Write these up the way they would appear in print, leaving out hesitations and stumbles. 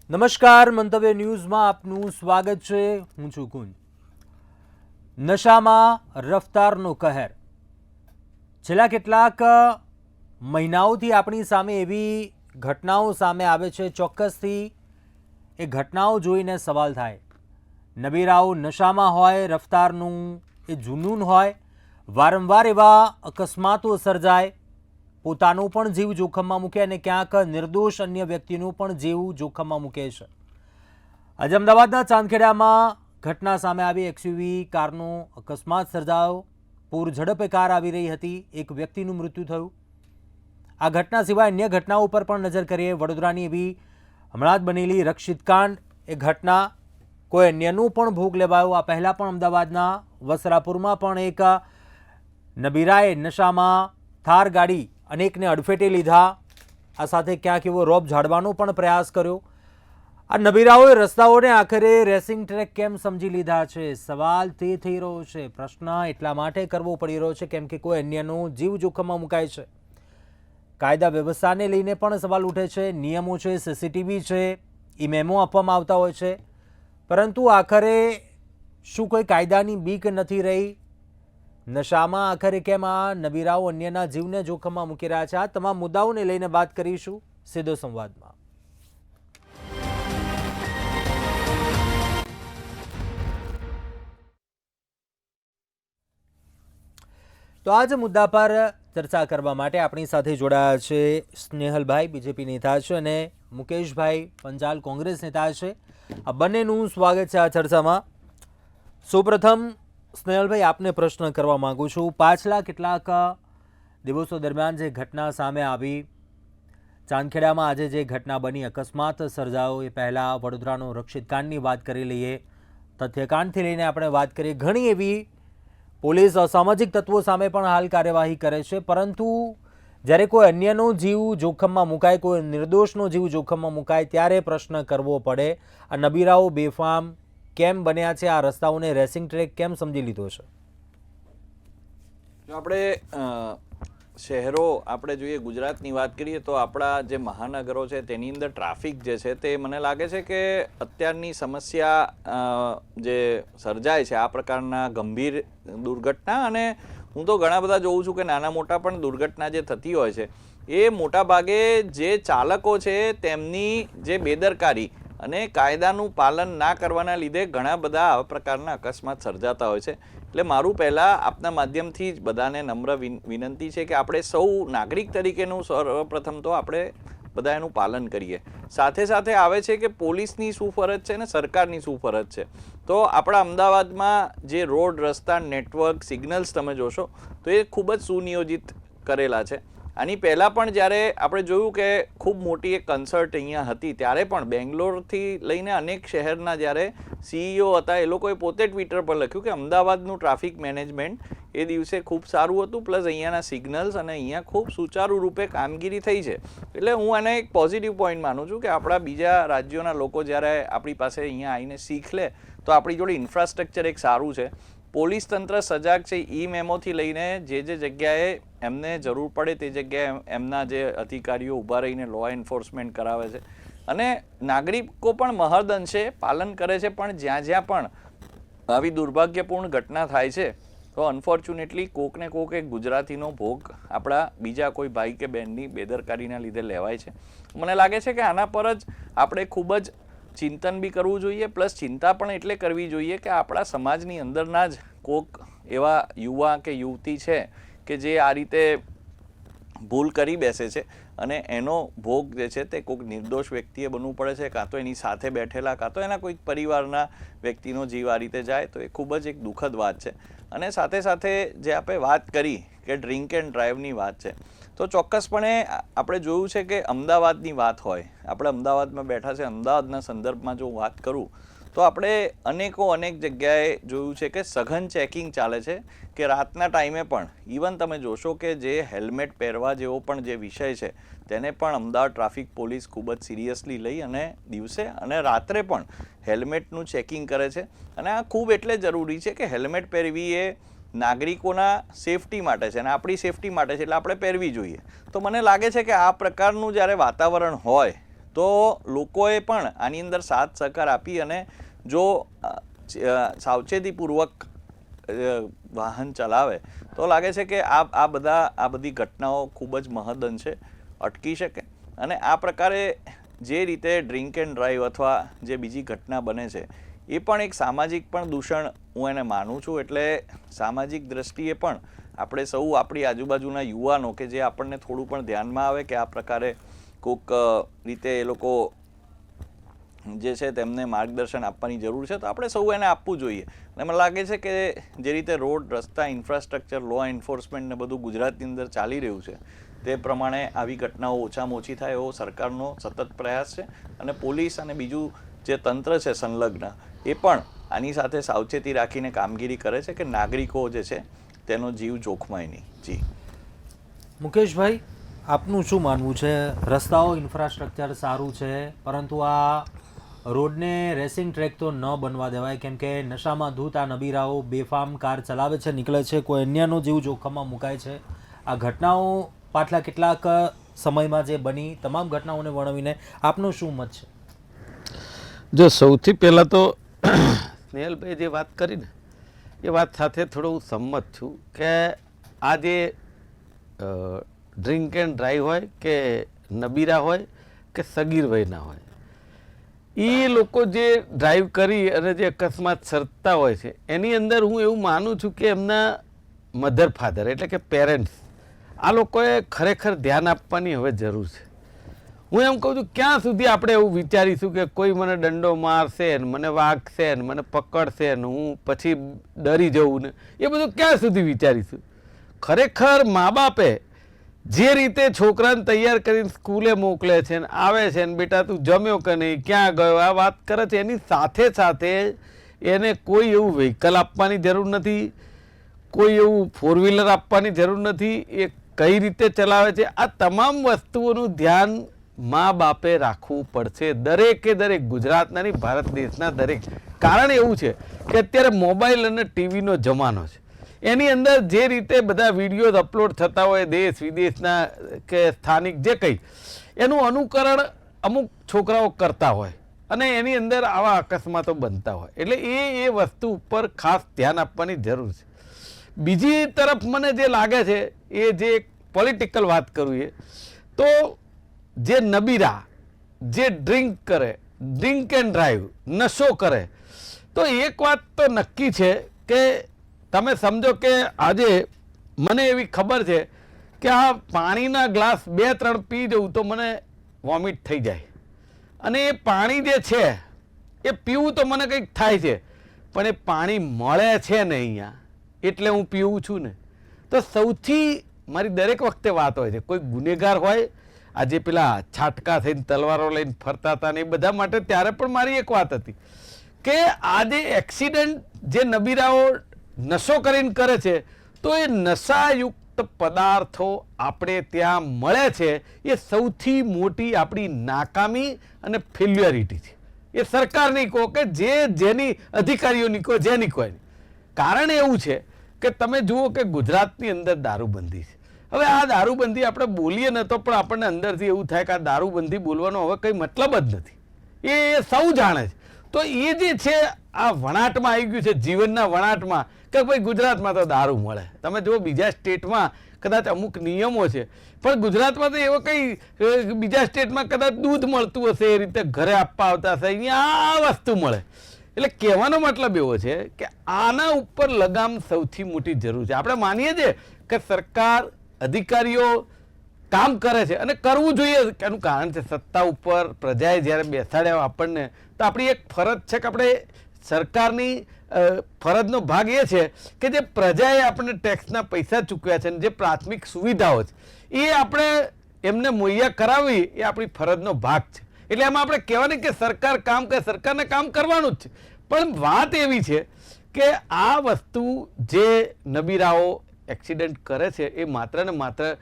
નમસ્કાર, મંતવ્ય ન્યૂઝમાં આપનું સ્વાગત છે. હું છું કુંજ. નશામાં રફતારનો કહેર. છેલ્લા કેટલાક મહિનાઓથી આપણી સામે એવી ઘટનાઓ સામે આવે છે, ચોક્કસથી એ ઘટનાઓ જોઈને સવાલ થાય. નબીરાઓ નશામાં હોય, રફતારનું એ જુનૂન હોય, વારંવાર એવા અકસ્માતો સર્જાય, પોતાનો પણ જીવ જોખમમાં મૂકે અને ક્યાંક નિર્દોષ અન્ય વ્યક્તિનું પણ જીવ જોખમમાં મૂકે છે. આજે અમદાવાદના ચાંદખેડામાં ઘટના સામે આવી. એક્સયુવી કારનો અકસ્માત સર્જાયો. પૂર ઝડપે કાર આવી રહી હતી, એક વ્યક્તિનું મૃત્યુ થયું. આ ઘટના સિવાય અન્ય ઘટનાઓ પર પણ નજર કરીએ. વડોદરાની એવી હમણાં જ બનેલી રક્ષિતકાંડ, એ ઘટના કોઈ અન્યનું પણ ભોગ લેવાયો. આ પહેલાં પણ અમદાવાદના વસ્ત્રાપુરમાં પણ એક નબીરાએ નશામાં થાર ગાડી અનેકને અડફેટે લીધા. આ સાથે ક્યાંક એવો રોપ ઝાડવાનો પણ પ્રયાસ કર્યો. આ નબીરાઓએ રસ્તાઓને આખરે રેસિંગ ટ્રેક કેમ સમજી લીધા છે? સવાલ તે થઈ રહ્યો છે. પ્રશ્ન એટલા માટે કરવો પડી રહ્યો છે કેમ કે કોઈ અન્યનો જીવ જોખમમાં મુકાય છે. કાયદા વ્યવસ્થાને લઈને પણ સવાલ ઉઠે છે. નિયમો છે, સીસીટીવી છે, એ મેમો આપવામાં આવતા હોય છે, પરંતુ આખરે શું કોઈ કાયદાની બીક નથી રહી? નશામાં આખરે કેમ આ નબીરાઓ અન્યના જીવને જોખમમાં મૂકી રહ્યા છે? આ તમામ મુદ્દાઓને લઈને વાત કરીશું સીધો સંવાદમાં. તો આ જ મુદ્દા પર ચર્ચા કરવા માટે આપણી સાથે જોડાયા છે સ્નેહલભાઈ, બીજેપી નેતા છે, અને મુકેશભાઈ પંચાલ, કોંગ્રેસ નેતા છે. આ બંનેનું સ્વાગત છે આ ચર્ચામાં. સૌપ્રથમ સ્નેહલભાઈ, આપને પ્રશ્ન કરવા માંગુ છું. પાછલા કેટલાક દિવસો દરમિયાન જે ઘટના સામે આવી, ચાંદખેડામાં આજે જે ઘટના બની, અકસ્માત સર્જાયો, એ પહેલાં વડોદરાનો રક્ષિતકાંડની વાત કરી લઈએ. તથ્યકાંડથી લઈને આપણે વાત કરીએ. ઘણી એવી પોલીસ અસામાજિક તત્વો સામે પણ હાલ કાર્યવાહી કરે છે, પરંતુ જ્યારે કોઈ અન્યનો જીવ જોખમમાં મુકાય, કોઈ નિર્દોષનો જીવ જોખમમાં મુકાય, ત્યારે પ્રશ્ન કરવો પડે. આ નબીરાઓ બેફામ કેમ બન્યા છે? આ રસ્તાઓને રેસિંગ ટ્રેક કેમ સમજી લીધો છે? જો આપણે શહેરો આપણે જોઈએ, ગુજરાતની વાત કરીએ તો આપણા જે મહાનગરો છે તેની અંદર ટ્રાફિક જે છે તે મને લાગે છે કે અત્યારની સમસ્યા જે સર્જાય છે, આ પ્રકારના ગંભીર દુર્ઘટના, અને હું તો ઘણા બધા જોઉં છું કે નાના મોટા પણ દુર્ઘટના જે થતી હોય છે, એ મોટા ભાગે જે ચાલકો છે તેમની જે બેદરકારી અને કાયદાનું પાલન ના કરવાના લીધે ઘણા બધા આવા પ્રકારના અકસ્માત સર્જાતા હોય છે. એટલે મારું પહેલાં આપના માધ્યમથી જ બધાને નમ્ર વિનંતી છે કે આપણે સૌ નાગરિક તરીકેનું સર્વપ્રથમ તો આપણે બધા એનું પાલન કરીએ. સાથે સાથે આવે છે કે પોલીસની શું ફરજ છે અને સરકારની શું ફરજ છે. તો આપણા અમદાવાદમાં જે રોડ, રસ્તા, નેટવર્ક, સિગ્નલ્સ તમે જોશો તો એ ખૂબ જ સુનિયોજિત કરેલા છે. આની પહેલાં પણ જ્યારે આપણે જોયું કે ખૂબ મોટી એક કન્સર્ટ અહીંયા હતી, ત્યારે પણ બેંગ્લોરથી લઈને અનેક શહેરના જ્યારે CEO હતા, એ લોકોએ પોતે ટ્વિટર પર લખ્યું કે અમદાવાદનું ટ્રાફિક મેનેજમેન્ટ એ દિવસે ખૂબ સારું હતું, પ્લસ અહીંયાના સિગ્નલ્સ અને અહીંયા ખૂબ સુચારુ રૂપે કામગીરી થઈ છે. એટલે હું આને એક પોઝિટિવ પોઈન્ટ માનું છું કે આપણા બીજા રાજ્યોના લોકો જ્યારે આપણી પાસે અહીંયા આવીને શીખ લે તો આપણી જોડે ઇન્ફ્રાસ્ટ્રક્ચર એક સારું છે. પોલીસ તંત્ર સજાગ છે. ઈ મેમોથી લઈને જે જગ્યાએ એમને જરૂર પડે તે જગ્યાએ એમના જે અધિકારીઓ ઊભા રહીને લો એન્ફોર્સમેન્ટ કરાવે છે, અને નાગરિકો પણ મહદ અંશે પાલન કરે છે. પણ જ્યાં પણ આવી દુર્ભાગ્યપૂર્ણ ઘટના થાય છે તો અનફોર્ચ્યુનેટલી કોક ને કોક એક ગુજરાતીનો ભોગ આપણા બીજા કોઈ ભાઈ કે બહેનની બેદરકારીના લીધે લેવાય છે. મને લાગે છે કે આના પર જ આપણે ખૂબ જ ચિંતન બી કરવું જોઈએ, પ્લસ ચિંતા પણ એટલે કરવી જોઈએ કે આપણા સમાજની અંદરના જ કોક એવા યુવા કે યુવતી છે કે જે આ રીતે ભૂલ કરી બેસે છે, અને એનો ભોગ જે છે તે કોઈક નિર્દોષ વ્યક્તિએ બનવું પડે છે, કાં તો એની સાથે બેઠેલા, કાં તો એના કોઈક પરિવારના વ્યક્તિનો જીવ આ રીતે જાય, તો એ ખૂબ જ એક દુઃખદ વાત છે. અને સાથે સાથે જે આપણે વાત કરી કે ડ્રિંક એન્ડ ડ્રાઈવની વાત છે, તો ચોક્કસપણે આપણે જોયું છે કે અમદાવાદની વાત હોય, આપણે અમદાવાદમાં બેઠા છે, અમદાવાદના સંદર્ભમાં જો વાત કરું તો આપણે અનેક જગ્યાએ જોયું છે કે સઘન ચેકિંગ ચાલે છે, કે રાતના ટાઈમે પણ ઇવન તમે જોશો કે જે હેલ્મેટ પહેરવા જેવો પણ જે વિષય છે તેને પણ અમદાવાદ ટ્રાફિક પોલીસ ખૂબ જ સિરિયસલી લઈ અને દિવસે અને રાત્રે પણ હેલ્મેટનું ચેકિંગ કરે છે. અને આ ખૂબ એટલે જરૂરી છે કે હેલ્મેટ પહેરવી એ નાગરિકોના સેફટી માટે છે અને આપણી સેફટી માટે છે, એટલે આપણે પહેરવી જોઈએ. તો મને લાગે છે કે આ પ્રકારનું જ્યારે વાતાવરણ હોય તો લોકોએ પણ આની અંદર સાથ સહકાર આપી અને જો સાવચેતીપૂર્વક વાહન ચલાવે તો લાગે છે કે આ બધી ઘટનાઓ ખૂબ જ મહદઅંશે અટકી શકે. અને આ પ્રકારે જે રીતે ડ્રિંક એન્ડ ડ્રાઈવ અથવા જે બીજી ઘટના બને છે એ પણ એક સામાજિક પણ દૂષણ હું એને માનું છું. એટલે સામાજિક દ્રષ્ટિએ પણ આપણે સૌ આપણી આજુબાજુના યુવાનો કે જે આપણને થોડું પણ ધ્યાનમાં આવે કે આ પ્રકારે કોઈક રીતે એ લોકો જે છે તેમને માર્ગદર્શન આપવાની જરૂર છે તો આપણે સૌ એને આપવું જોઈએ. અને મને લાગે છે કે જે રીતે રોડ રસ્તા ઇન્ફ્રાસ્ટ્રક્ચર લો એન્ફોર્સમેન્ટ ને બધું ગુજરાતની અંદર ચાલી રહ્યું છે તે પ્રમાણે આવી ઘટનાઓ ઓછામાં ઓછી થાય એવો સરકારનો સતત પ્રયાસ છે. અને પોલીસ અને બીજું જે તંત્ર છે સંલગ્ન એ પણ આની સાથે સાવચેતી રાખીને કામગીરી કરે છે કે નાગરિકો જે છે તેનો જીવ જોખમાય નહીં. જી મુકેશભાઈ, આપનું શું માનવું છે? રસ્તાઓ ઇન્ફ્રાસ્ટ્રક્ચર સારું છે, પરંતુ આ રોડને રેસિંગ ટ્રેક તો ન બનવા દેવાય, કેમ કે નશામાં ધૂત આ નબીરાઓ બેફામ કાર ચલાવે છે, નીકળે છે, કોઈ અન્યનો જીવ જોખમમાં મુકાય છે. આ ઘટનાઓ પાછલા કેટલાક સમયમાં જે બની તમામ ઘટનાઓને વર્ણવીને આપનું શું મત છે? જો સૌથી પહેલાં તો સ્નેહલભાઈ જે વાત કરી ને એ વાત સાથે થોડો હું સંમત છું કે આ જે ડ્રિંક એન્ડ ડ્રાઈવ હોય કે નબીરા હોય કે સગીર વયના હોય, એ લોકો જે ડ્રાઈવ કરી અને જે અકસ્માત સર્જતા હોય છે એની અંદર હું એવું માનું છું કે એમના મધર ફાધર એટલે કે પેરેન્ટ્સ આ લોકોએ ખરેખર ધ્યાન આપવાની હવે જરૂર છે. હું એમ કહું છું ક્યાં સુધી આપણે એવું વિચારીશું કે કોઈ મને દંડો મારશે ને મને વાગશે ને મને પકડશે ને હું પછી ડરી જવું ને એ બધું ક્યાં સુધી વિચારીશું? ખરેખર મા બાપે જે રીતે છોકરાને તૈયાર કરીને સ્કૂલે મોકલે છે ને આવે છે ને બેટા તું જમ્યો કે નહીં, ક્યાં ગયો, આ વાત કરે છે, એની સાથે સાથે એને કોઈ એવું વ્હીકલ આપવાની જરૂર નથી, કોઈ એવું ફોર વ્હીલર આપવાની જરૂર નથી, એ કઈ રીતે ચલાવે છે આ તમામ વસ્તુઓનું ધ્યાન મા બાપે રાખવું પડશે. દરેકે દરેક ગુજરાતના નહીં ભારત દેશના દરેક. કારણ એવું છે કે અત્યારે મોબાઈલ અને ટીવીનો જમાનો છે. એની અંદર જે રીતે બધા વિડીયો અપલોડ થતા હોય દેશ વિદેશના કે સ્થાનિક જે કંઈ એનું અનુકરણ અમુક છોકરાઓ કરતા હોય અને એની અંદર આવા અકસ્માતો બનતા હોય. એટલે એ વસ્તુ ઉપર ખાસ ધ્યાન આપવાની જરૂર છે. બીજી તરફ મને જે લાગે છે એ જે પોલિટિકલ વાત કરું એ તો જે નબીરા જે ડ્રિંક કરે, ડ્રિંક એન્ડ ડ્રાઈવ, નશો કરે, તો એક વાત તો નક્કી છે કે તમે સમજો કે આજે મને એવી ખબર છે કે આ પાણીના ગ્લાસ 2-3 પી જવું તો મને વોમિટ થઈ જાય. અને એ પાણી જે છે એ પીવું તો મને કંઈક થાય છે, પણ એ પાણી મળે છે ને અહીંયા એટલે હું પીવું છું ને. તો સૌથી મારી દરેક વખતે વાત હોય છે, કોઈ ગુનેગાર હોય, આજે પેલા છાટકા થઈને તલવારો લઈને ફરતા હતા ને એ બધા માટે, ત્યારે પણ મારી એક વાત હતી કે આજે એક્સિડન્ટ જે નબીરાઓ નશો કરીને કરે છે તો એ નશાયુક્ત પદાર્થો આપણે ત્યાં મળે છે, એ સૌથી મોટી આપણી નાકામી અને ફેલ્યુરિટી છે. એ સરકારની કહો કે જેની અધિકારીઓની કહો જેની કોઈ. કારણ એવું છે કે તમે જુઓ કે ગુજરાતની અંદર દારૂબંધી છે. હવે આ દારૂબંધી આપણે બોલીએ ને તો પણ આપણને અંદરથી એવું થાય કે આ દારૂબંધી બોલવાનો હવે કંઈ મતલબ જ નથી. એ સૌ જાણે છે. તો એ જે છે આ વણાટમાં આવી ગયું છે, જીવનના વણાટમાં કે ભાઈ ગુજરાતમાં તો દારૂ મળે. તમે જુઓ બીજા સ્ટેટમાં કદાચ અમુક નિયમો છે, પણ ગુજરાતમાં તો એવો કંઈ બીજા સ્ટેટમાં કદાચ દૂધ મળતું હશે એ રીતે ઘરે આપવા આવતા હશે, અહીંયા આ વસ્તુ મળે. એટલે કહેવાનો મતલબ એવો છે કે આના ઉપર લગામ સૌથી મોટી જરૂર છે. આપણે માનીએ છીએ કે સરકાર અધિકારીઓ કામ કરે છે અને કરવું જોઈએ. એનું કારણ છે સત્તા ઉપર પ્રજાએ જ્યારે બેસાડ્યા આપણને તો આપણી એક ફરજ છે કે આપણે સરકારની ફરજનો ભાગ એ છે કે જે પ્રજાએ આપણને ટેક્સના પૈસા ચૂકવ્યા છે અને જે પ્રાથમિક સુવિધાઓ છે એ આપણે એમને મુહૈયા કરાવવી એ આપણી ફરજનો ભાગ છે. એટલે એમાં આપણે કહેવાની કે સરકાર કામ કરે, સરકારને કામ કરવાનું જ છે. પણ વાત એવી છે કે આ વસ્તુ જે નબીરાઓ એક્સિડન્ટ કરે છે એ માત્ર ને માત્ર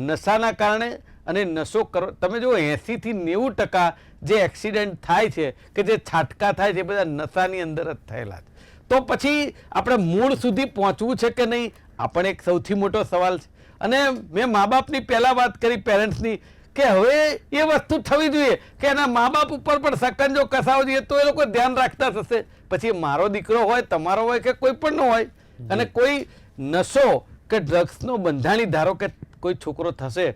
નશાના કારણે અને નશો કરો. તમે જુઓ 80 થી 90% જે એક્સિડન્ટ થાય છે કે જે છાટકા થાય છે એ બધા નશાની અંદર જ થયેલા છે. તો પછી આપણે મૂળ સુધી પહોંચવું છે કે નહીં, આપણે એક સૌથી મોટો સવાલ છે. અને મેં મા બાપની પહેલાં વાત કરી પેરેન્ટ્સની કે હવે એ વસ્તુ થવી જોઈએ કે એના મા બાપ ઉપર પણ સકંજો કસાવો જોઈએ તો એ લોકો ધ્યાન રાખતા થશે. પછી મારો દીકરો હોય, તમારો હોય કે કોઈ પણ નો હોય, અને કોઈ નશો કે ડ્રગ્સનો બંધાણી ધારો કે કોઈ છોકરો થશે,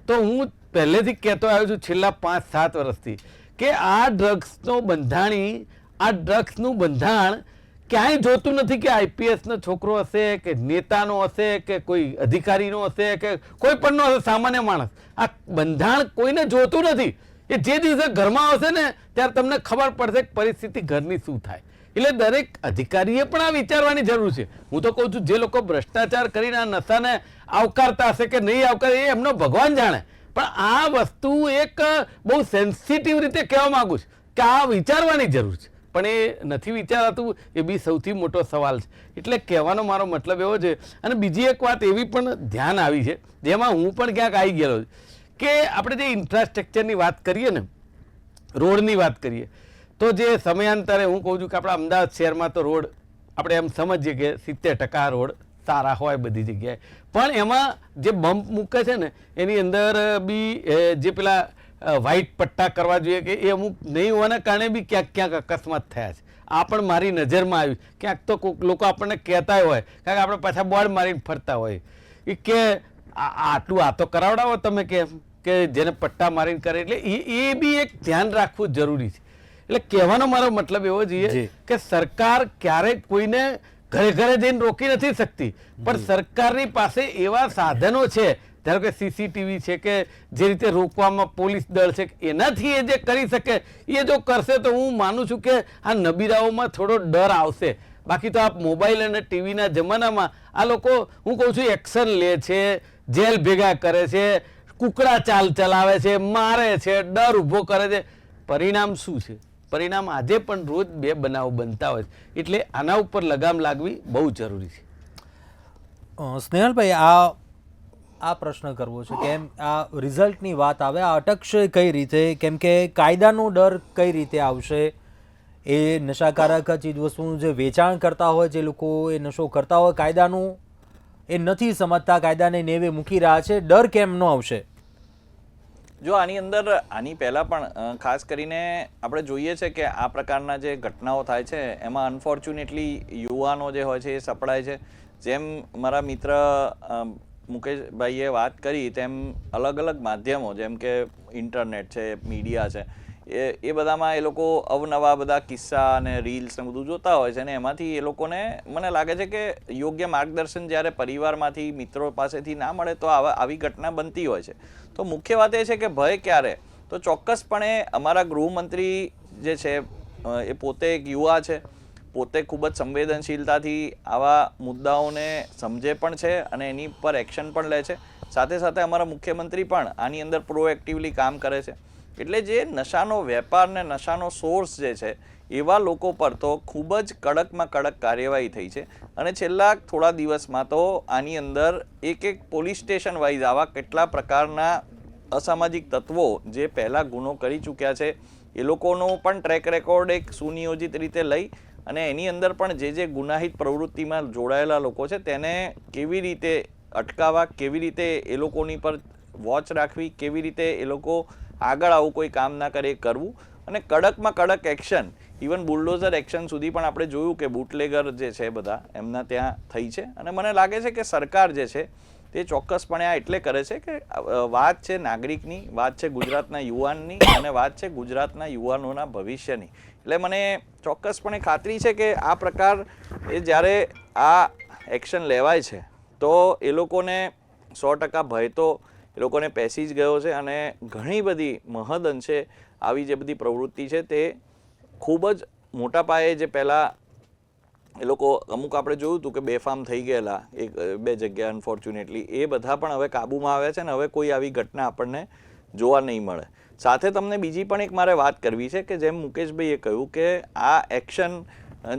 તો હું પહેલેથી કહેતો આવ્યો છું છેલ્લા 5-7 વર્ષથી કે આ ડ્રગ્સનો બંધાણી, આ ડ્રગ્સનું બંધાણ ક્યાંય જોતું નથી કે આઈપીએસનો છોકરો હશે કે નેતાનો હશે કે કોઈ અધિકારીનો હશે કે કોઈ પણનો હશે, સામાન્ય માણસ. આ બંધાણ કોઈને જોતું નથી. એ જે દિવસે ઘરમાં આવશે ને ત્યારે તમને ખબર પડશે કે પરિસ્થિતિ ઘરની શું થાય. એટલે દરેક અધિકારીએ પણ આ વિચારવાની જરૂર છે. હું તો કહું છું જે લોકો ભ્રષ્ટાચાર કરીને આ નશાને આવકારતા હશે કે નહીં આવકારે એ એમનો ભગવાન જાણે, પણ આ વસ્તુ એક બહુ સેન્સિટિવ રીતે કહેવા માંગુ છું કે આ વિચારવાની જરૂર છે, પણ એ નથી વિચારાતું. એ બી સૌથી મોટો સવાલ છે. એટલે કહેવાનો મારો મતલબ એવો છે. અને બીજી એક વાત એવી પણ ધ્યાન આવી છે જેમાં હું પણ ક્યાંક આવી ગયેલો છું કે આપણે જે ઇન્ફ્રાસ્ટ્રક્ચરની વાત કરીએ ને, રોડની વાત કરીએ, તો જે સમયાંતરે હું કહું છું કે આપણા અમદાવાદ શહેરમાં તો રોડ આપણે એમ સમજીએ કે 70% રોડ સારા હોય બધી જગ્યાએ, પણ એમાં જે બમ્પ મૂકે છે ને એની અંદર બી જે પેલા વ્હાઇટ પટ્ટા કરવા જોઈએ કે એ અમુક નહીં હોવાના કારણે બી ક્યાંક ક્યાંક અકસ્માત થયા છે. આ પણ મારી નજરમાં આવ્યું. ક્યાંક તો કોઈક લોકો આપણને કહેતા હોય, કારણ કે આપણે પાછા બોર્ડ મારીને ફરતા હોય કે આટલું આ તો કરાવડાવો તમે કે જેને પટ્ટા મારીને કરે. એટલે એ બી એક ધ્યાન રાખવું જરૂરી છે. એટલે કહેવાનો મારો મતલબ એવો જોઈએ કે સરકાર ક્યારેક કોઈને ઘરે ઘરે જઈને રોકી નથી શકતી, પણ સરકારની પાસે એવા સાધનો છે, ધારો કે સીસીટીવી છે કે જે રીતે રોકવામાં પોલીસ દળ છે, એનાથી એ જે કરી શકે એ જો કરશે તો હું માનું છું કે આ નબીરાઓમાં થોડો ડર આવશે. બાકી તો આ મોબાઈલ અને ટીવીના જમાનામાં આ લોકો હું કહું છું એક્શન લે છે, જેલ ભેગા કરે છે, કુકડા ચાલ ચલાવે છે, મારે છે, ડર ઊભો કરે છે. પરિણામ શું છે? પરિણામ આજે પણ રોજ 2 બનાવો બનતા હોય છે. એટલે આના ઉપર લગામ લાગવી બહુ જરૂરી છે. સ્નેહલભાઈ, આ પ્રશ્ન કરવો છે કેમ આ રિઝલ્ટની વાત આવે, આ અટકશે કઈ રીતે? કેમ કે કાયદાનો ડર કઈ રીતે આવશે? એ નશાકારક ચીજવસ્તુનું જે વેચાણ કરતા હોય, જે લોકો એ નશો કરતા હોય, કાયદાનું એ નથી સમજતા, કાયદાને નેવે મૂકી રહ્યા છે, ડર કેમ ન આવશે? જો આની અંદર આની પહેલાં પણ ખાસ કરીને આપણે જોઈએ છે કે આ પ્રકારના જે ઘટનાઓ થાય છે એમાં અનફોર્ચ્યુનેટલી યુવાનો જે હોય છે એ સપડાય છે. જેમ મારા મિત્ર મુકેશભાઈએ વાત કરી તેમ અલગ અલગ માધ્યમો જેમ કે ઇન્ટરનેટ છે, મીડિયા છે, એ બધામાં એ લોકો અવનવા બધા કિસ્સા અને રીલ્સ ને બધું જોતા હોય છે, અને એમાંથી એ લોકોને મને લાગે છે કે યોગ્ય માર્ગદર્શન જ્યારે પરિવારમાંથી, મિત્રો પાસેથી ના મળે તો આવી ઘટના બનતી હોય છે. તો મુખ્ય વાત એ છે કે ભય ક્યારે? તો ચોક્કસપણે અમારા ગૃહમંત્રી જે છે એ પોતે એક યુવા છે, પોતે ખૂબ જ સંવેદનશીલતાથી આવા મુદ્દાઓને સમજે પણ છે અને એની પર એક્શન પણ લે છે. સાથે સાથે અમારા મુખ્યમંત્રી પણ આની અંદર પ્રોએક્ટિવલી કામ કરે છે. એટલે જે નશાનો વેપાર ને નશાનો સોર્સ જે છે એવા લોકો પર તો ખૂબ જ કડકમાં કડક કાર્યવાહી થઈ છે. અને છેલ્લા થોડા દિવસમાં તો આની અંદર એક પોલીસ સ્ટેશન વાઇઝ આવા કેટલા પ્રકારના અસામાજિક તત્વો જે પહેલાં ગુનો કરી ચૂક્યા છે એ લોકોનો પણ ટ્રેક રેકોર્ડ એક સુનિયોજિત રીતે લઈ અને એની અંદર પણ જે ગુનાહિત પ્રવૃત્તિમાં જોડાયેલા લોકો છે તેને કેવી રીતે અટકાવવા, કેવી રીતે એ લોકોની પર વોચ રાખવી, કેવી રીતે એ લોકો આગળ આવું કોઈ કામ ના કરે એ કરવું, અને કડકમાં કડક એક્શન, ઇવન બુલડોઝર એક્શન સુધી પણ આપણે જોયું કે બુટલેગર જે છે બધા એમના ત્યાં થઈ છે. અને મને લાગે છે કે સરકાર જે છે તે ચોક્કસપણે આ એટલે કરે છે કે વાત છે નાગરિકની, વાત છે ગુજરાતના યુવાનની અને વાત છે ગુજરાતના યુવાનોના ભવિષ્યની. એટલે મને ચોક્કસપણે ખાતરી છે કે આ પ્રકાર એ જ્યારે આ એક્શન લેવાય છે તો એ લોકોને 100% ભય તો એ લોકોને પેસી જ ગયો છે. અને ઘણી બધી મહદ અંશે આવી જે બધી પ્રવૃત્તિ છે તે ખૂબ જ મોટા પાયે જે પહેલાં એ લોકો અમુક આપણે જોયું હતું કે બેફામ થઈ ગયેલા 1-2 જગ્યા અનફોર્ચ્યુનેટલી, એ બધા પણ હવે કાબૂમાં આવ્યા છે અને હવે કોઈ આવી ઘટના આપણને જોવા નહીં મળે. સાથે તમને બીજી પણ એક મારે વાત કરવી છે કે જેમ મુકેશભાઈએ કહ્યું કે આ એક્શન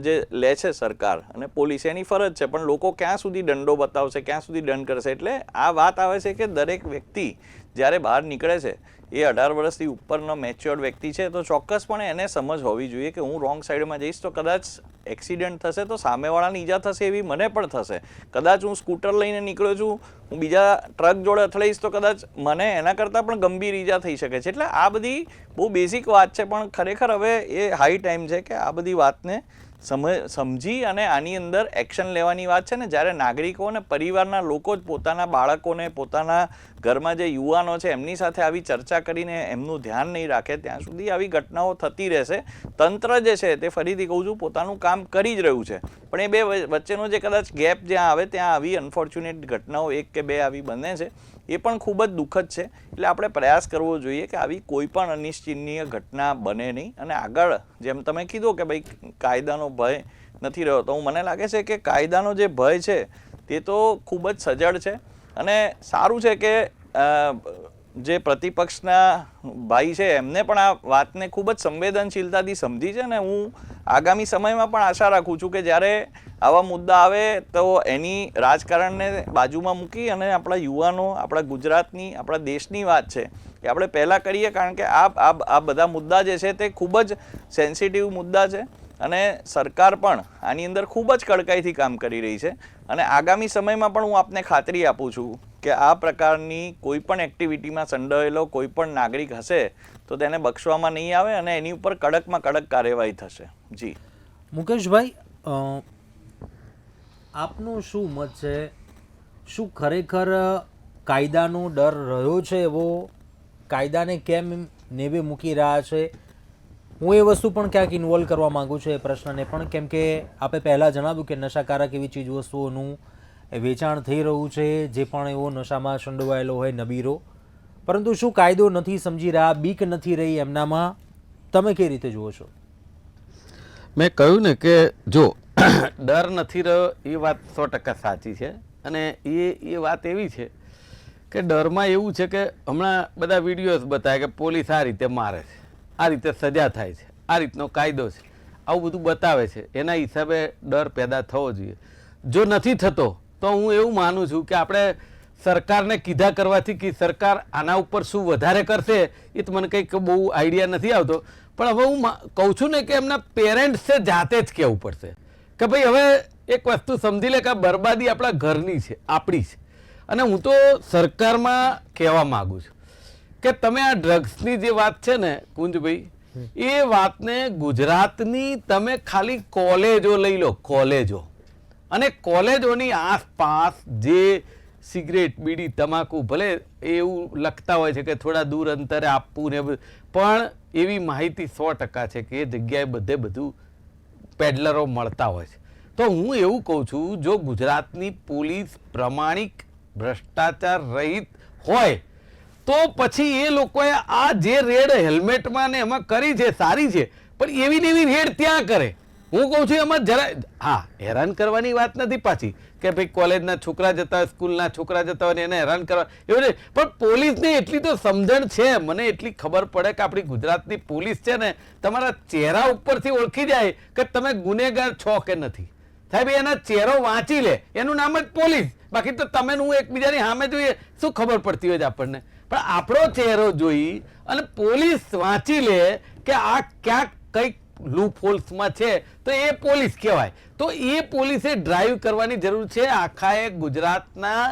જે લે છે સરકાર અને પોલીસ એની ફરજ છે, પણ લોકો ક્યાં સુધી દંડો બતાવશે, ક્યાં સુધી દંડ કરશે? એટલે આ વાત આવે છે કે દરેક વ્યક્તિ જ્યારે બહાર નીકળે છે એ 18 વર્ષથી ઉપરનો મેચ્યોર્ડ વ્યક્તિ છે તો ચોક્કસપણે એને સમજ હોવી જોઈએ કે હું રોંગ સાઈડમાં જઈશ તો કદાચ એક્સિડન્ટ થશે તો સામેવાળાને ઈજા થશે એવી મને પણ થશે. કદાચ હું સ્કૂટર લઈને નીકળ્યો છું, હું બીજા ટ્રક જોડે અથડાઈશ તો કદાચ મને એના કરતાં પણ ગંભીર ઈજા થઈ શકે છે. એટલે આ બધી બહુ બેઝિક વાત છે, પણ ખરેખર હવે એ હાઈ ટાઈમ છે કે આ બધી વાતને સમજી અને આની અંદર એક્શન લેવાની વાત છે ને. જ્યારે નાગરિકો અને પરિવારના લોકો જ પોતાના બાળકોને, પોતાના ઘરમાં જે યુવાનો છે એમની સાથે આવી ચર્ચા કરીને એમનું ધ્યાન નહીં રાખે ત્યાં સુધી આવી ઘટનાઓ થતી રહેશે. તંત્ર જે છે તે ફરીથી કહું છું પોતાનું કામ કરી જ રહ્યું છે, પણ એ બે વચ્ચેનો જે કદાચ ગેપ જ્યાં આવે ત્યાં આવી અનફોર્ચ્યુનેટ ઘટનાઓ 1 કે 2 આવી બને છે, એ પણ ખૂબ જ દુઃખદ છે. એટલે આપણે પ્રયાસ કરવો જોઈએ કે આવી કોઈ પણ અનિશ્ચનીય ઘટના બને નહીં. અને આગળ જેમ તમે કીધું કે ભાઈ કાયદાનો ભય નથી રહ્યો, તો મને લાગે છે કે કાયદાનો જે ભય છે તે તો ખૂબ જ સજ્જડ છે. અને સારું છે કે જે પ્રતિપક્ષના ભાઈ છે એમને પણ આ વાતને ખૂબ જ સંવેદનશીલતાથી સમજી છે. અને હું આગામી સમયમાં પણ આશા રાખું છું કે જ્યારે આવા મુદ્દા આવે તો એની રાજકારણને બાજુમાં મૂકી અને આપણા યુવાનો, આપણા ગુજરાતની, આપણા દેશની વાત છે એ આપણે પહેલાં કરીએ. કારણ કે આ બધા મુદ્દા જે છે તે ખૂબ જ સેન્સિટિવ મુદ્દા છે અને સરકાર પણ આની અંદર ખૂબ જ કડકાઈથી કામ કરી રહી છે. અને આગામી સમયમાં પણ હું આપને ખાતરી આપું છું કે આ પ્રકારની કોઈ પણ એક્ટિવિટીમાં સંડોવાયેલો કોઈ પણ નાગરિક હશે તો તેને બક્ષવામાં નહીં આવે અને એની ઉપર કડકમાં કડક કાર્યવાહી થશે. જી મુકેશભાઈ, આપનું શું મત છે? શું ખરેખર કાયદાનો ડર રહ્યો છે એવો? કાયદાને કેમ નેવે મૂકી રહ્યા છે? હું એ વસ્તુ પણ ક્યાંક ઇન્વોલ્વ કરવા માગું છું એ પ્રશ્નને પણ, કેમ કે આપણે પહેલાં જણાવ્યું કે નશાકારક એવી ચીજ વસ્તુઓનું વેચાણ થઈ રહ્યું છે, જે પણ એવો નશામાં સંડોવાયેલો હોય નબીરો, પરંતુ શું કાયદો નથી સમજી રહ્યા, બીક નથી રહી એમનામાં? તમે કઈ રીતે જુઓ છો? મેં કહ્યું ને કે જો ડર નથી રહ્યો એ વાત 100% સાચી છે. અને એ વાત એવી છે કે ડરમાં એવું છે કે હમણાં બધા વિડીયોઝ બતાવે કે પોલીસ આ રીતે મારે છે, આ રીતે સજા થાય છે, આ રીતનો કાયદો છે, આવું બધું બતાવે છે. એના હિસાબે ડર પેદા થવો જોઈએ. જો નથી થતો તો હું એવું માનું છું કે આપણે સરકારને કીધા કરવાથી કે સરકાર આના ઉપર શું વધારે કરશે એ તો મને કંઈક બહુ આઈડિયા નથી આવતો, પણ હવે હું કહું છું ને કે એમના પેરેન્ટ્સે જાતે જ કહેવું પડશે કે ભાઈ હવે એક વસ્તુ સમજી લે કે આ બરબાદી આપણા ઘરની છે, આપણી છે. અને હું તો સરકારમાં કહેવા માગું છું કે તમે આ ડ્રગ્સની જે વાત છે ને કુંજભાઈ, એ વાતને ગુજરાતની તમે ખાલી કોલેજો લઈ લો, કોલેજો, અને કોલેજોની આસપાસ જે સિગરેટ, બીડી, તમાકુ, ભલે એવું લખતા હોય છે કે થોડા દૂર અંતરે આપવું ને, પણ એવી માહિતી 100% છે કે એ જગ્યાએ બધું પેડલરો મળતા હોય છે. તો હું એવું કહું છું જો ગુજરાતની પોલીસ પ્રમાણિક, ભ્રષ્ટાચાર રહિત હોય તો પછી એ લોકોએ આ જે રેડ હેલ્મેટમાં ને એમાં કરી છે સારી છે, પણ એવી ને એવી રેડ ત્યાં કરે. હું કહું છું એમાં જરા હેરાન કરવાની વાત નથી પાછી કે ભાઈ કોલેજના છોકરા જતા હોય, સ્કૂલના છોકરા જતા હોય ને એને હેરાન કરવા એવું નહીં, પણ પોલીસને એટલી તો સમજણ છે, મને એટલી ખબર પડે કે આપણી ગુજરાતની પોલીસ છે ને તમારા ચહેરા ઉપરથી ઓળખી જાય કે તમે ગુનેગાર છો કે નથી. સાહેબ એના ચહેરો વાંચી લે, એનું નામ જ પોલીસ. બાકી તો તમે હું એકબીજાની સામે જોઈએ શું ખબર પડતી હોય છે આપણને, પણ આપણો ચહેરો જોઈ અને પોલીસ વાંચી લે કે આ ક્યાંક કંઈક લૂપ હોલ્સમાં છે તો એ પોલીસ કહેવાય. તો એ પોલીસે ડ્રાઈવ કરવાની જરૂર છે આખા ગુજરાતના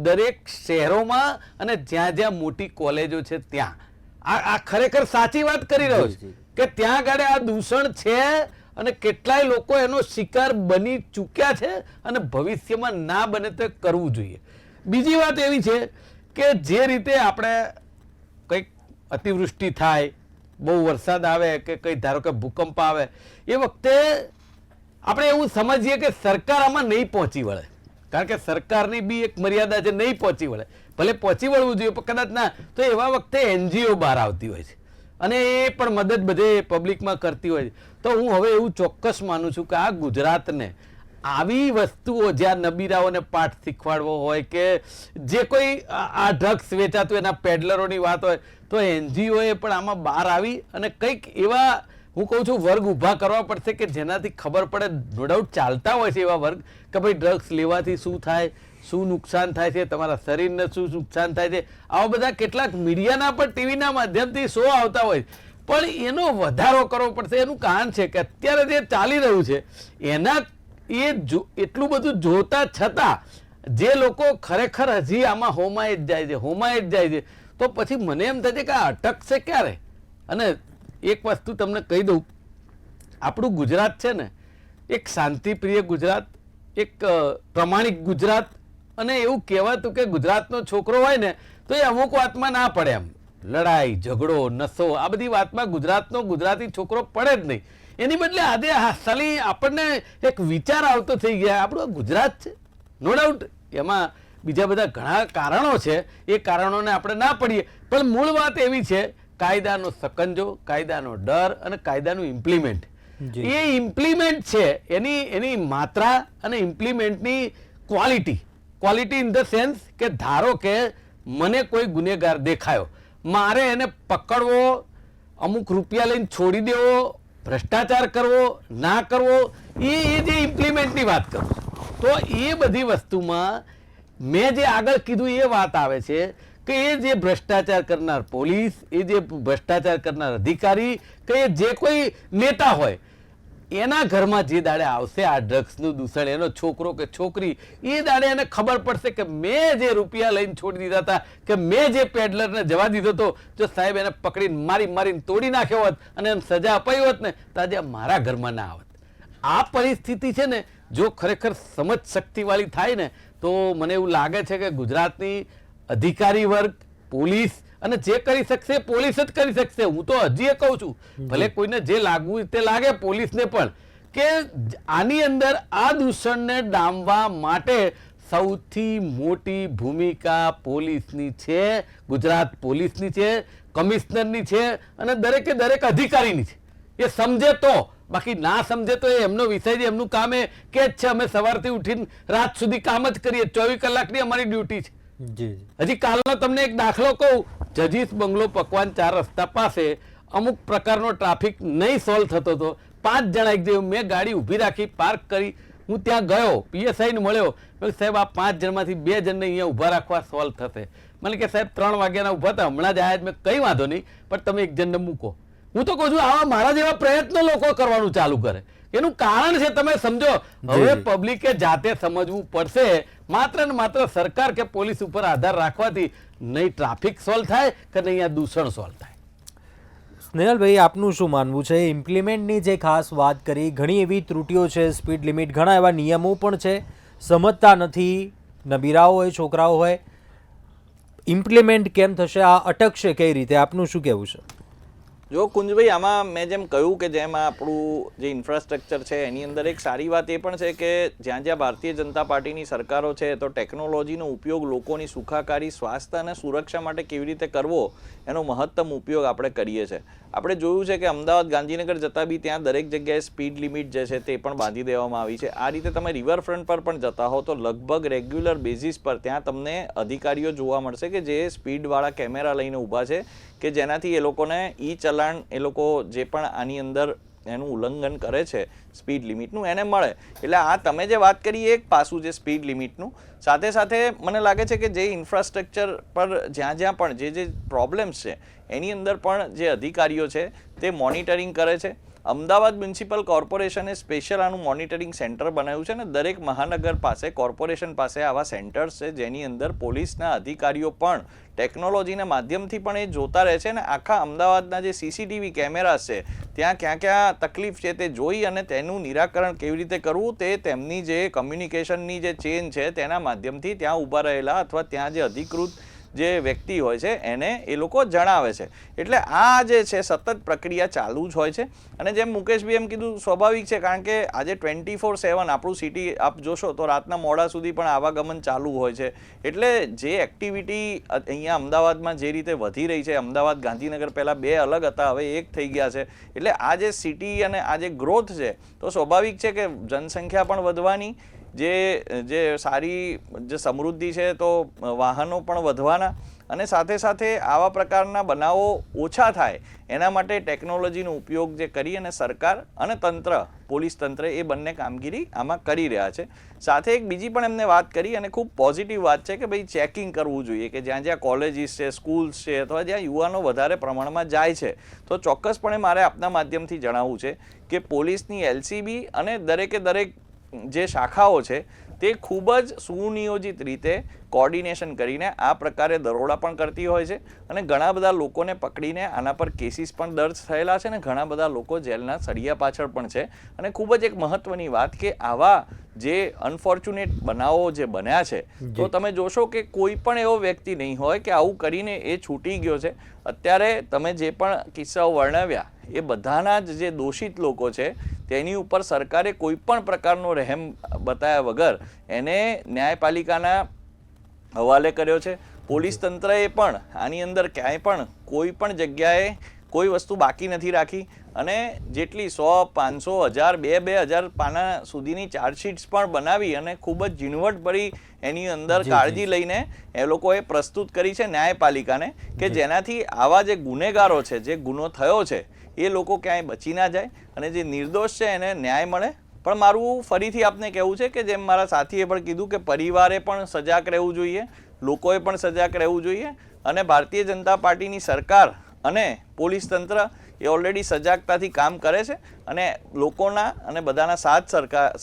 દરેક શહેરોમાં અને જ્યાં જ્યાં મોટી કોલેજો છે ત્યાં. આ ખરેખર સાચી વાત કરી રહ્યો છે કે ત્યાં આગળ આ દૂષણ છે અને કેટલાય લોકો એનો શિકાર બની ચૂક્યા છે અને ભવિષ્યમાં ના બને તો કરવું જોઈએ. બીજી વાત એવી છે કે જે રીતે આપણે કંઈક અતિવૃષ્ટિ થાય, બહુ વરસાદ આવે કે કંઈ ધારો કે ભૂકંપ આવે, એ વખતે આપણે એવું સમજીએ કે સરકાર આમાં નહીં પહોંચી વળે, કારણ કે સરકારની બી એક મર્યાદા છે, નહીં પહોંચી વળે. ભલે પહોંચી વળવું જોઈએ પણ કદાચ ના, તો એવા વખતે NGO બહાર આવતી હોય છે અને એ પણ મદદ બધે પબ્લિકમાં કરતી હોય છે. તો હું હવે એવું ચોક્કસ માનું છું કે આ ગુજરાતને આવી વસ્તુઓ જ્યાં નબીરાઓને પાઠ શીખવાડવો હોય કે જે કોઈ આ ડ્રગ્સ વેચાતું એના પેડલરોની વાત હોય તો NGOએ પણ આમાં બહાર આવી અને કંઈક એવા હું કહું છું વર્ગ ઊભા કરવા પડશે કે જેનાથી ખબર પડે. નો ડાઉટ ચાલતા હોય છે એવા વર્ગ કે ભાઈ ડ્રગ્સ લેવાથી શું થાય, શું નુકસાન થાય છે, તમારા શરીરને શું નુકસાન થાય છે, આવા બધા કેટલાક મીડિયાના પણ ટીવીના માધ્યમથી શો આવતા હોય, પણ એનો વધારો કરવો પડશે. એનું કારણ છે કે અત્યારે જે ચાલી રહ્યું છે એના એટલું બધું જોતા છતાં જે લોકો ખરેખર હજી આમાં હોમાય જ જાય છે, તો પછી મને એમ થાય છે કે આ અટકશે ક્યારે. અને એક વસ્તુ તમને કહી દઉં, આપણું ગુજરાત છે ને, એક શાંતિપ્રિય ગુજરાત, એક પ્રમાણિક ગુજરાત, અને એવું કહેવાતું કે ગુજરાતનો છોકરો હોય ને તો એ અમુક વાતમાં ના પડે. એમ લડાઈ ઝઘડો નશો આ બધી વાતમાં ગુજરાતી છોકરો પડે જ નહીં. એની બદલે આજે સાલી આપણને એક વિચાર આવતો થઈ ગયા, આપણું ગુજરાત છે, નો ડાઉટ એમાં બીજા બધા ઘણા કારણો છે, એ કારણોને આપણે ના પડીએ, પણ મૂળ વાત એવી છે કાયદાનો સકંજો, કાયદાનો ડર અને કાયદાનું ઇમ્પ્લિમેન્ટ. એ ઇમ્પ્લિમેન્ટ છે એની માત્રા અને ઇમ્પ્લિમેન્ટની ક્વોલિટી ઇન ધ સેન્સ કે ધારો કે મને કોઈ ગુનેગાર દેખાયો, મારે એને પકડવો, અમુક રૂપિયા લઈને છોડી દેવો, ભ્રષ્ટાચાર કરવો ના કરવો, એ જે ઇમ્પ્લિમેન્ટની વાત કરું, તો એ બધી વસ્તુમાં મેં જે આગળ કીધું એ વાત આવે છે કે એ જે ભ્રષ્ટાચાર કરનાર પોલીસ, એ જે ભ્રષ્ટાચાર કરનાર અધિકારી, કે એ જે કોઈ નેતા હોય, એના ઘરમાં જે દાડે આવશે આ ડ્રગ્સનું દૂષણ, એનો છોકરો કે છોકરી, એ દાડે એને ખબર પડશે કે મેં જે રૂપિયા લઈને છોડી દીધા હતા, કે મેં જે પેડલરને જવા દીધો હતો, જો સાહેબ એને પકડીને મારીને તોડી નાખ્યો હોત અને એને સજા અપાઈ હોત ને તો આજે મારા ઘરમાં ના આવત. આ પરિસ્થિતિ છે ને, જો ખરેખર સમજ શક્તિવાળી થાય ને તો મને એવું લાગે છે કે ગુજરાતની અધિકારી વર્ગ, પોલીસ, અને જે કરી શકશે પોલીસ જ કરી શકશે. હું તો હજી એ કહું છું, ભલે કોઈને જે લાગવું તે લાગે પોલીસને પણ, કે આની અંદર આ દૂષણને ડામવા માટે સૌથી મોટી ભૂમિકા પોલીસની છે, ગુજરાત પોલીસની છે, કમિશનરની છે, અને દરેકે દરેક અધિકારીની છે. એ સમજે તો, બાકી ના સમજે તો એ એમનો વિષય છે, એમનું કામ એ કે જ છે અમે સવારથી ઉઠીને રાત સુધી કામ જ કરીએ, 24 કલાકની અમારી ડ્યુટી છે. હજી કાલનો તમને એક દાખલો કહું, જજીસ બંગલો પકવાન 4 રસ્તા પાસે અમુક પ્રકારનો ટ્રાફિક નહીં સોલ્વ થતો હતો, 5 જણા એક જેવું, મેં ગાડી ઊભી રાખી, પાર્ક કરી, હું ત્યાં ગયો, પીએસઆઈને મળ્યો, સાહેબ આ 5 જણમાંથી 2 જણને અહીંયા ઊભા રાખવા સોલ્વ થશે. મને કે સાહેબ 3 વાગ્યાના ઊભા હતા, હમણાં જ આવ્યા, મેં કંઈ વાંધો નહીં, પણ તમે 1 જણને મૂકો. હું તો કહું છું આવા મારા જેવા પ્રયત્નો લોકો કરવાનું ચાલુ કરે. એનું કારણ છે તમે સમજો, હવે પબ્લિકે જાતે સમજવું પડશે. માત્ર ને માત્ર સરકાર કે પોલીસ ઉપર આધાર રાખવાથી નહીં ટ્રાફિક સોલ્વ થાય કે નહીં આ દૂષણ સોલ્વ થાય. સ્નેહલભાઈ, આપનું શું માનવું છે? ઇમ્પ્લિમેન્ટની જે ખાસ વાત કરી, ઘણી એવી ત્રુટીઓ છે, સ્પીડ લિમિટ, ઘણા એવા નિયમો પણ છે, સમજતા નથી, નબીરાઓ હોય છોકરાઓ હોય. ઇમ્પ્લિમેન્ટ કેમ થશે? આ અટકશે કઈ રીતે? આપનું શું કહેવું છે? જો કુંજભાઈ, આમાં મેં જેમ કહ્યું કે જેમ આપણું જે ઇન્ફ્રાસ્ટ્રક્ચર છે એની અંદર એક સારી વાત એ પણ છે કે જ્યાં ભારતીય જનતા પાર્ટીની સરકારો છે તો ટેકનોલોજીનો ઉપયોગ લોકોની સુખાકારી, સ્વાસ્થ્ય અને સુરક્ષા માટે કેવી રીતે કરવો એનો મહત્તમ ઉપયોગ આપણે કરીએ છીએ. આપણે જોયું છે કે અમદાવાદ ગાંધીનગર જતા બી ત્યાં દરેક જગ્યાએ સ્પીડ લિમિટ જે છે તે પણ બાંધી દેવામાં આવી છે. આ રીતે તમે રિવરફ્રન્ટ પર પણ જતા હો તો લગભગ રેગ્યુલર બેઝિસ પર ત્યાં તમને અધિકારીઓ જોવા મળશે કે જે સ્પીડવાળા કેમેરા લઈને ઊભા છે, કે જેનાથી એ લોકોને ચલાણ એ લોકો જે પણ આની અંદર એનું ઉલ્લંઘન કરે છે સ્પીડ લિમિટનું એને મળે. એટલે આ તમે જે વાત કરી એક પાસું છે સ્પીડ લિમિટનું. સાથે સાથે મને લાગે છે કે જે ઇન્ફ્રાસ્ટ્રક્ચર પર જ્યાં પણ જે પ્રોબ્લેમ્સ છે એની અંદર પણ જે અધિકારીઓ છે તે મોનિટરિંગ કરે છે. અમદાવાદ મ્યુનિસિપલ કોર્પોરેશને સ્પેશિયલ આનું મોનિટરિંગ સેન્ટર બનાવ્યું છે, અને દરેક મહાનગર પાસે, કોર્પોરેશન પાસે આવા સેન્ટર્સ છે જેની અંદર પોલીસના અધિકારીઓ પણ ટેકનોલોજીના માધ્યમથી પણ એ જોતા રહે છે, અને આખા અમદાવાદના જે સીસીટીવી કેમેરાસ છે ત્યાં ક્યાં તકલીફ છે તે જોઈ અને તેનું નિરાકરણ કેવી રીતે કરવું તે તેમની જે કમ્યુનિકેશનની જે ચેન છે તેના માધ્યમથી ત્યાં ઊભા રહેલા અથવા ત્યાં જે અધિકૃત જે વ્યક્તિ હોય છે એને એ લોકો જણાવે છે. એટલે આ જે છે સતત પ્રક્રિયા ચાલુ જ હોય છે. અને જેમ મુકેશભાઈ એમ કીધું, સ્વાભાવિક છે, કારણ કે આજે 24/7 આપણું સિટી આપ જોશો તો રાતના મોડા સુધી પણ આવાગમન ચાલુ હોય છે. એટલે જે એક્ટિવિટી અહીંયા અમદાવાદમાં જે રીતે વધી રહી છે, અમદાવાદ ગાંધીનગર પહેલાં 2 અલગ હતા, હવે એક થઈ ગયા છે. એટલે આ જે સિટી અને આ જે ગ્રોથ છે તો સ્વાભાવિક છે કે જનસંખ્યા પણ વધવાની, જે સારી જે સમૃદ્ધિ છે તો વાહનો પણ વધવાના અને સાથે સાથે આવા પ્રકારના બનાવો ઓછા થાય એના માટે ટેકનોલોજીનો ઉપયોગ જે કરી અને સરકાર અને તંત્ર પોલીસ તંત્ર એ બંને કામગીરી આમાં કરી રહ્યા છે. સાથે એક બીજી પણ એમને વાત કરી અને ખૂબ પોઝિટિવ વાત છે કે ભાઈ ચેકિંગ કરવું જોઈએ કે જ્યાં જ્યાં કોલેજીસ છે, સ્કૂલ્સ છે અથવા જ્યાં યુવાનો વધારે પ્રમાણમાં જાય છે તો ચોક્કસપણે મારે આપના માધ્યમથી જણાવવું છે કે પોલીસની એલસીબી અને દરેકે દરેક જે શાખાઓ છે તે ખૂબ જ સુનિયોજિત રીતે કોર્ડિનેશન કરીને આ પ્રકારે દરોડા પણ કરતી હોય છે અને ઘણા બધા લોકોને પકડીને આના પર કેસીસ પણ દર્જ થયેલા છે અને ઘણા બધા લોકો જેલના સળિયા પાછળ પણ છે. અને ખૂબ જ એક મહત્વની વાત કે આવા જે અનફોર્ચ્યુનેટ બનાવો જે બન્યા છે તો તમે જોશો કે કોઈ પણ એવો વ્યક્તિ નહીં હોય કે આવું કરીને એ છૂટી ગયો છે. અત્યારે તમે જે પણ કિસ્સાઓ વર્ણવ્યા એ બધાના જ જે દોષિત લોકો છે તેની ઉપર સરકારે કોઈ પણ પ્રકારનો રહેમ બતાવ્યા વગર એને ન્યાયપાલિકાના હવાલે કર્યો છે. પોલીસ તંત્રએ પણ આની અંદર ક્યાંય પણ કોઈ પણ જગ્યાએ કોઈ વસ્તુ બાકી નથી રાખી અને જેટલી 100, 500, 1000, 2000 પાના સુધીની ચાર્જશીટ્સ પણ બનાવી અને ખૂબ જ ઝીણવટભરી એની અંદર કાળજી લઈને એ લોકોએ પ્રસ્તુત કરી છે ન્યાયપાલિકાને કે જેનાથી આવા જે ગુનેગારો છે, જે ગુનો થયો છે એ લોકો ક્યાંય બચી ના જાય અને જે નિર્દોષ છે એને ન્યાય મળે. પણ મારું ફરીથી આપને કહેવું છે કે જેમ મારા સાથીએ પણ કીધું કે પરિવારે પણ સજાગ રહેવું જોઈએ, લોકોએ પણ સજાગ રહેવું જોઈએ અને ભારતીય જનતા પાર્ટીની સરકાર અને પોલીસ તંત્ર એ ઓલરેડી સજાગતાથી કામ કરે છે અને લોકોના અને બધાના સાથ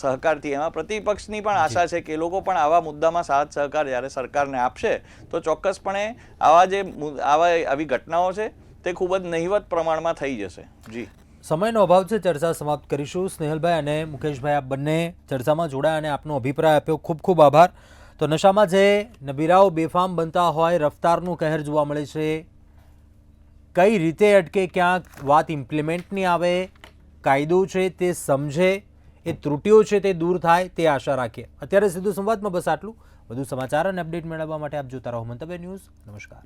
સહકારથી એમાં પ્રતિપક્ષની પણ આશા છે કે એ લોકો પણ આવા મુદ્દામાં સાથ સહકાર જ્યારે સરકારને આપશે તો ચોક્કસપણે આવી ઘટનાઓ છે તે ખૂબ જ નહિવત પ્રમાણમાં થઈ જશે. જી, સમયનો અભાવ છે, ચર્ચા સમાપ્ત કરીશું. સ્નેહલભાઈ અને મુકેશભાઈ, આપ બંને ચર્ચામાં જોડાયા અને આપનો અભિપ્રાય આપ્યો, ખૂબ ખૂબ આભાર. તો નશામાં જે નબીરાઓ બેફામ બનતા હોય, રફતારનું કહેર જોવા મળે છે, કઈ રીતે અટકે, ક્યાંક વાત ઇમ્પ્લિમેન્ટની આવે, કાયદો છે તે સમજે, એ ત્રુટિઓ છે તે દૂર થાય તે આશા રાખીએ. અત્યારે સીધું સંવાદમાં બસ આટલું. વધુ સમાચાર અને અપડેટ મેળવવા માટે આપ જોતા રહો મંતવ્ય ન્યૂઝ. નમસ્કાર.